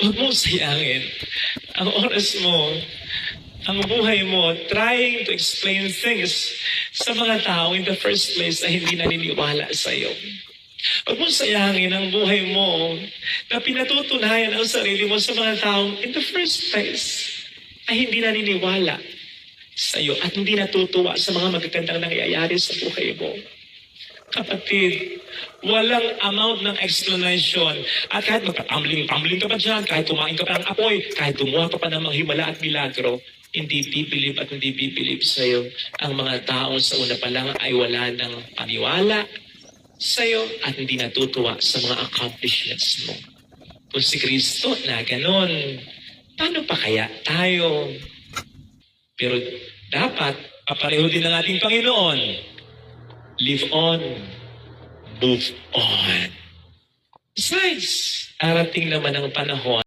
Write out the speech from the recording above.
Huwag mong sayangin ang oras mo, ang buhay mo, trying to explain things sa mga tao in the first place na hindi naniniwala sa iyo. Huwag mong sayangin ang buhay mo na pinatutunayan ang sarili mo sa mga taong in the first place ay hindi naniniwala sa iyo at hindi natutuwa sa mga magagandang nangyayari sa buhay mo. Kapatid, walang amount ng explanation. At kahit magpatumbling ka pa dyan, kahit kumain ka pa ng apoy, kahit gumawa ka pa ng mga himala at milagro, hindi bibilib at hindi bibilib sa iyo. Ang mga tao sa una pa lang ay wala ng paniwala sa iyo at hindi natutuwa sa mga accomplishments mo. Kung si Kristo na ganon, paano pa kaya tayo? Pero dapat, papareho din ng ating Panginoon. Live on. Move on. Besides, arating naman ang panahon